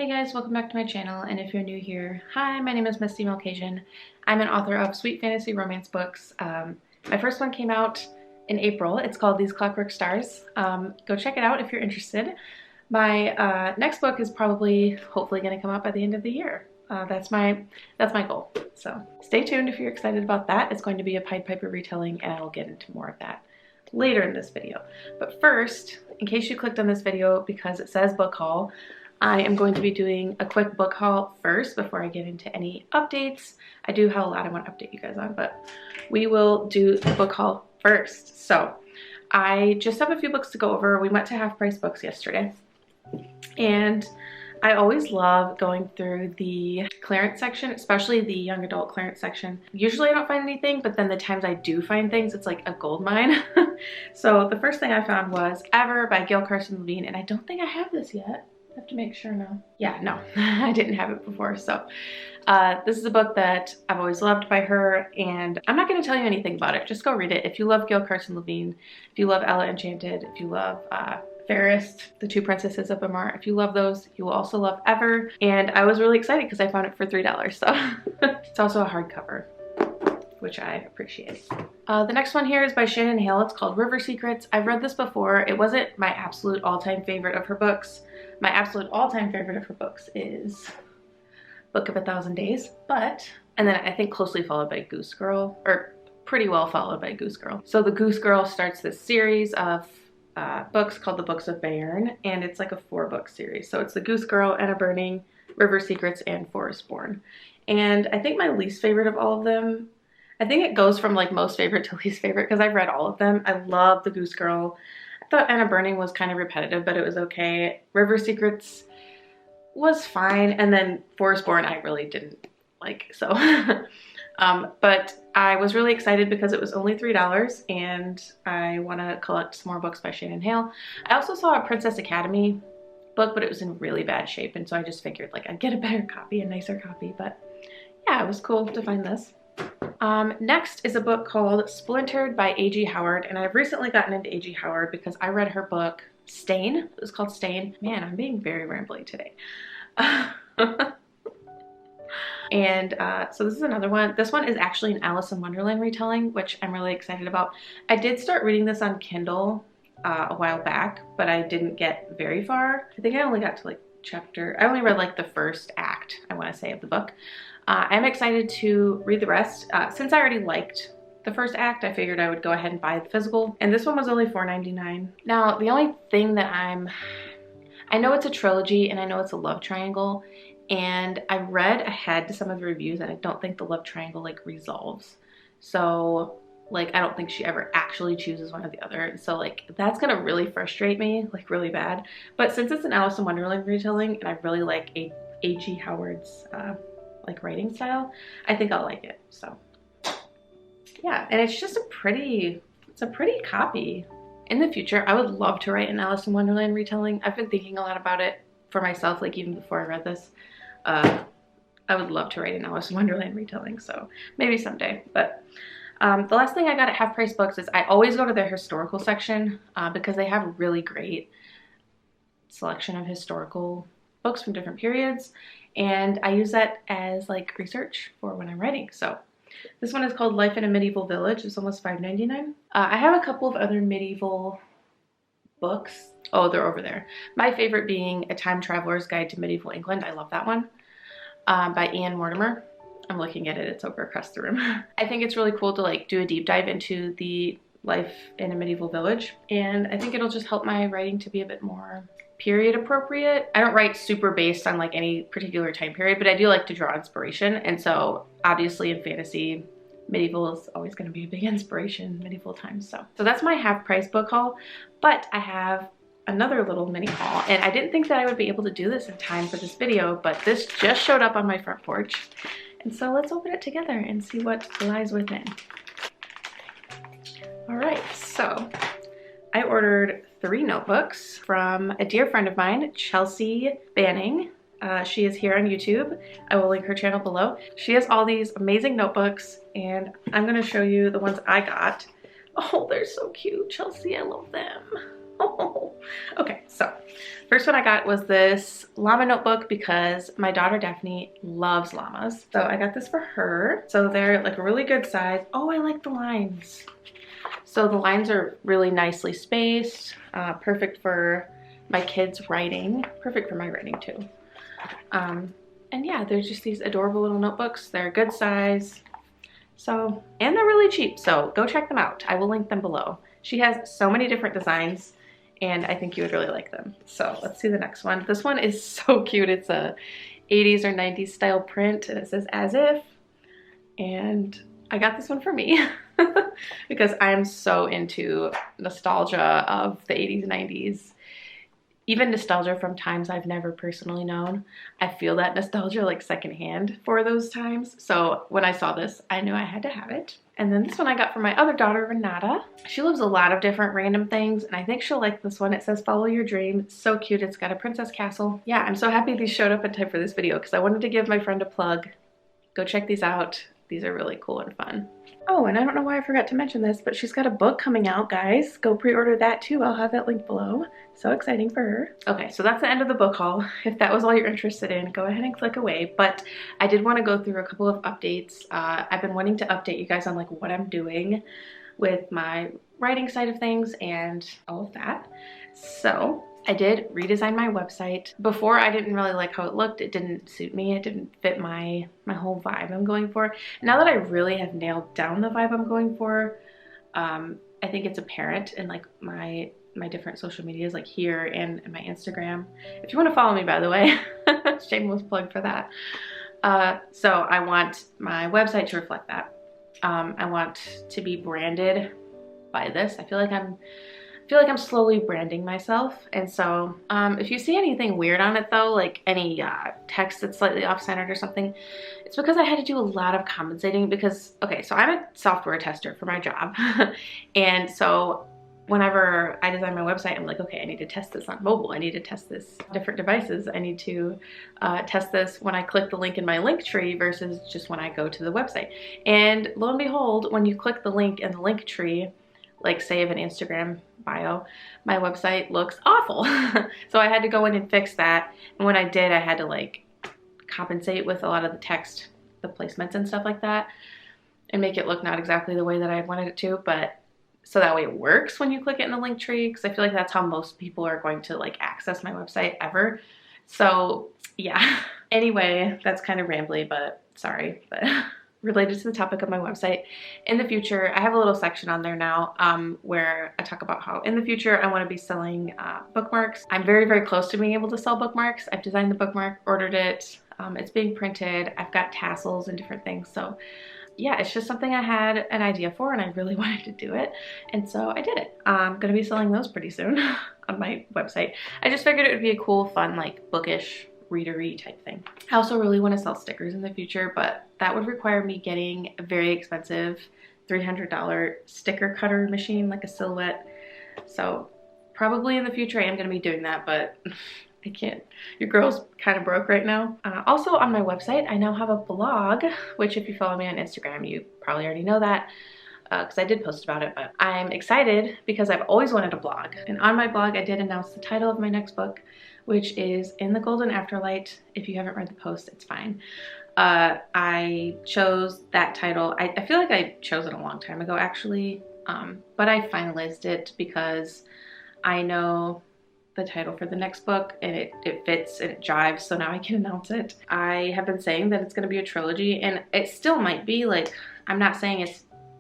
Hey guys, welcome back to my channel, and if you're new here, hi, my name is Miss Female Cajun. I'm an author of sweet fantasy romance books. My first one came out in April. It's called These Clockwork Stars. Go check it out if you're interested. My next book is hopefully going to come out by the end of the year. That's my goal. So stay tuned if you're excited about that. It's going to be a Pied Piper retelling, and I'll get into more of that later in this video. But first, in case you clicked on this video because it says book haul, I am going to be doing a quick book haul first before I get into any updates. I do have a lot I want to update you guys on, but we will do the book haul first. So I just have a few books to go over. We went to Half Price Books yesterday, and I always love going through the clearance section, especially the young adult clearance section. Usually I don't find anything, but then the times I do find things, it's like a gold mine. So the first thing I found was Ever by Gail Carson Levine, and I don't think I have this yet. I have to make sure now. Yeah, no, I didn't have it before. So this is a book that I've always loved by her, and I'm not going to tell you anything about it. Just go read it. If you love Gail Carson Levine, if you love Ella Enchanted, if you love Fairest, The Two Princesses of Amar, if you love those, you will also love Ever. And I was really excited because I found it for $3. So it's also a hardcover, which I appreciate. The next one here is by Shannon Hale. It's called River Secrets. I've read this before. It wasn't my absolute all-time favorite of her books. My absolute all-time favorite of her books is Book of a Thousand Days, and then I think closely followed by Goose Girl, or pretty well followed by Goose Girl. So the Goose Girl starts this series of books called the Books of Bayern, and it's like a 4-book series. So it's the Goose Girl, Anna Burning, River Secrets, and Forest Born. And I think my least favorite of all of them, I think it goes from like most favorite to least favorite because I've read all of them. I love the Goose Girl. I thought Anna Burning was kind of repetitive, but it was okay. River Secrets was fine, and then Forest Born I really didn't like. So, but I was really excited because it was only $3, and I want to collect some more books by Shannon Hale. I also saw a Princess Academy book, but it was in really bad shape, and so I just figured like I'd get a better copy, a nicer copy. But yeah, it was cool to find this. Next is a book called Splintered by A.G. Howard, and I've recently gotten into A.G. Howard because I read her book Stain. It was called Stain. Man, I'm being very rambly today. And so this is another one. This one is actually an Alice in Wonderland retelling, which I'm really excited about. I did start reading this on Kindle a while back, but I didn't get very far. I think I only got to like I only read like the first act, I want to say, of the book. I'm excited to read the rest. Since I already liked the first act, I figured I would go ahead and buy the physical, and this one was only $4.99. Now, the only thing that I know it's a trilogy, and I know it's a love triangle, and I read ahead to some of the reviews, and I don't think the love triangle like resolves. So like I don't think she ever actually chooses one or the other. So like that's gonna really frustrate me, like really bad. But since it's an Alice in Wonderland retelling, and I really like A.G. Howard's like writing style, I think I'll like it. So yeah, and it's just a pretty copy. In the future, I would love to write an Alice in Wonderland retelling. I've been thinking a lot about it for myself, like even before I read this. I would love to write an Alice in Wonderland retelling, so maybe someday. But the last thing I got at Half Price Books is I always go to their historical section because they have a really great selection of historical books from different periods, and I use that as like research for when I'm writing. So this one is called Life in a Medieval Village. It's almost $5.99. I have a couple of other medieval books. Oh, they're over there. My favorite being A Time Traveler's Guide to Medieval England. I love that one, by Ian Mortimer. I'm looking at it. It's over across the room. I think it's really cool to like do a deep dive into the life in a medieval village, and I think it'll just help my writing to be a bit more period appropriate. I don't write super based on like any particular time period, but I do like to draw inspiration, and so obviously in fantasy, medieval is always going to be a big inspiration, medieval times. So that's my Half Price book haul, but I have another little mini haul, and I didn't think that I would be able to do this in time for this video, but this just showed up on my front porch, and so let's open it together and see what lies within. All right, so I ordered 3 notebooks from a dear friend of mine, Chelsea Banning. She is here on YouTube. I will link her channel below. She has all these amazing notebooks, and I'm going to show you the ones I got. Oh, they're so cute, Chelsea. I love them. Oh, Okay, so first one I got was this llama notebook because my daughter Daphne loves llamas. So I got this for her. So they're like a really good size. Oh, I like the lines. So the lines are really nicely spaced, perfect for my kids' writing, perfect for my writing too. And yeah, they're just these adorable little notebooks. They're a good size. So, and they're really cheap, so go check them out. I will link them below. She has so many different designs, and I think you would really like them. So let's see the next one. This one is so cute. It's a 80s or 90s style print, and it says as if. And I got this one for me because I'm so into nostalgia of the 80s and 90s. Even nostalgia from times I've never personally known. I feel that nostalgia like secondhand for those times. So when I saw this, I knew I had to have it. And then this one I got for my other daughter, Renata. She loves a lot of different random things, and I think she'll like this one. It says follow your dream. It's so cute. It's got a princess castle. Yeah, I'm so happy these showed up in time for this video because I wanted to give my friend a plug. Go check these out. These are really cool and fun. Oh, and I don't know why I forgot to mention this, but she's got a book coming out, guys. Go pre-order that too. I'll have that link below. So exciting for her. Okay, so that's the end of the book haul. If that was all you're interested in, go ahead and click away. But I did want to go through a couple of updates. I've been wanting to update you guys on like what I'm doing with my writing side of things and all of that. So I did redesign my website. Before, I didn't really like how it looked. It didn't suit me. It didn't fit my whole vibe I'm going for. Now that I really have nailed down the vibe I'm going for, I think it's apparent in like my different social medias, like here and my Instagram. If you want to follow me, by the way, shameless plug for that. So I want my website to reflect that. I want to be branded by this. I feel like I'm slowly branding myself. And so if you see anything weird on it though, like any text that's slightly off-centered or something, it's because I had to do a lot of compensating because, okay, so I'm a software tester for my job. And so whenever I design my website, I'm like, okay, I need to test this on mobile. I need to test this on different devices. I need to test this when I click the link in my link tree versus just when I go to the website. And lo and behold, when you click the link in the link tree, like say of an Instagram bio, my website looks awful. So I had to go in and fix that. And when I did, I had to like compensate with a lot of the text, the placements and stuff like that, and make it look not exactly the way that I wanted it to, but so that way it works when you click it in the link tree, because I feel like that's how most people are going to like access my website ever. So yeah. Anyway, that's kind of rambly, but sorry, but related to the topic of my website. In the future, I have a little section on there now where I talk about how in the future I want to be selling bookmarks. I'm very, very close to being able to sell bookmarks. I've designed the bookmark, ordered it, it's being printed, I've got tassels and different things. So yeah, it's just something I had an idea for and I really wanted to do it. And so I did it. I'm gonna be selling those pretty soon on my website. I just figured it would be a cool, fun, like bookish, readery type thing. I also really want to sell stickers in the future, but that would require me getting a very expensive $300 sticker cutter machine, like a Silhouette. So probably in the future I am going to be doing that, but I can't. Your girl's kind of broke right now. Also on my website, I now have a blog, which if you follow me on Instagram, you probably already know that because I did post about it, but I'm excited because I've always wanted a blog. And on my blog, I did announce the title of my next book, which is In the Golden Afterlight. If you haven't read the post, it's fine. I chose that title. I feel like I chose it a long time ago actually, but I finalized it because I know the title for the next book and it fits and it jives, so now I can announce it. I have been saying that it's going to be a trilogy, and it still might be. Like, I'm not saying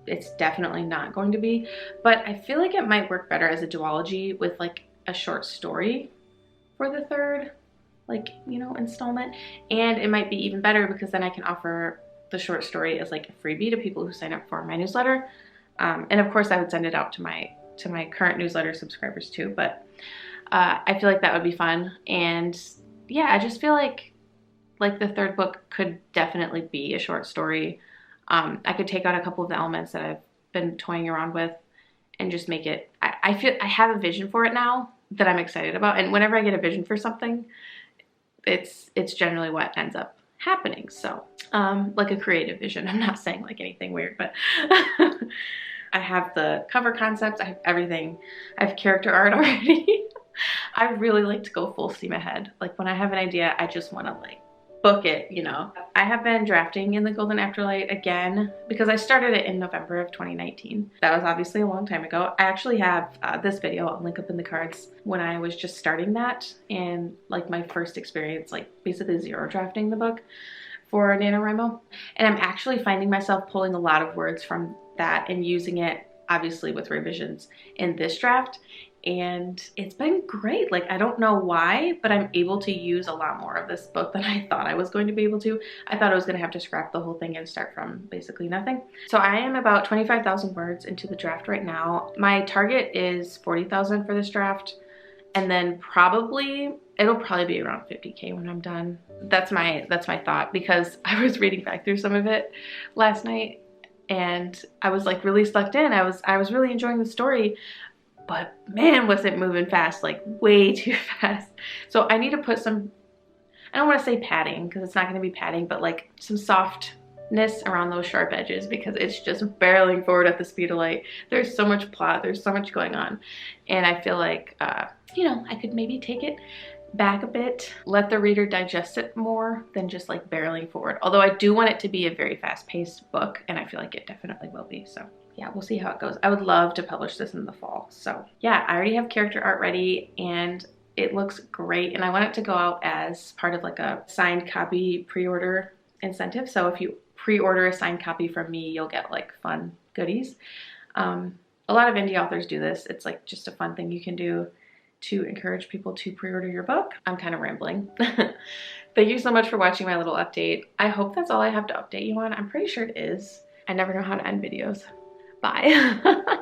it's definitely not going to be, but I feel like it might work better as a duology with like a short story for the third, like, you know, installment. And it might be even better because then I can offer the short story as like a freebie to people who sign up for my newsletter. And of course I would send it out to my current newsletter subscribers too, but I feel like that would be fun. And yeah, I just feel like the third book could definitely be a short story. I could take out a couple of the elements that I've been toying around with and just make it, I feel I have a vision for it now that I'm excited about. And whenever I get a vision for something, it's generally what ends up happening. So like a creative vision. I'm not saying like anything weird, but I have the cover concepts, I have everything. I have character art already. I really like to go full steam ahead. Like when I have an idea, I just want to like book it, you know. I have been drafting in the Golden Afterlight again because I started it in November of 2019. That was obviously a long time ago. I actually have this video, I'll link up in the cards, when I was just starting that and like my first experience, like basically zero drafting the book for NaNoWriMo. And I'm actually finding myself pulling a lot of words from that and using it, obviously with revisions, in this draft. And it's been great. Like, I don't know why, but I'm able to use a lot more of this book than I thought I was going to be able to. I thought I was going to have to scrap the whole thing and start from basically nothing. So I am about 25,000 words into the draft right now. My target is 40,000 for this draft. And then it'll probably be around 50K when I'm done. That's my thought, because I was reading back through some of it last night and I was like really sucked in. I was really enjoying the story. But man, was it moving fast, like way too fast. So I need to put some, I don't want to say padding because it's not going to be padding, but like some softness around those sharp edges because it's just barreling forward at the speed of light. There's so much plot, there's so much going on. And I feel like, you know, I could maybe take it back a bit, let the reader digest it more than just like barreling forward. Although I do want it to be a very fast-paced book, and I feel like it definitely will be, so. Yeah, we'll see how it goes. I would love to publish this in the fall. So yeah, I already have character art ready and it looks great. And I want it to go out as part of like a signed copy pre-order incentive. So if you pre-order a signed copy from me, you'll get like fun goodies. A lot of indie authors do this. It's like just a fun thing you can do to encourage people to pre-order your book. I'm kind of rambling. Thank you so much for watching my little update. I hope that's all I have to update you on. I'm pretty sure it is. I never know how to end videos. Bye.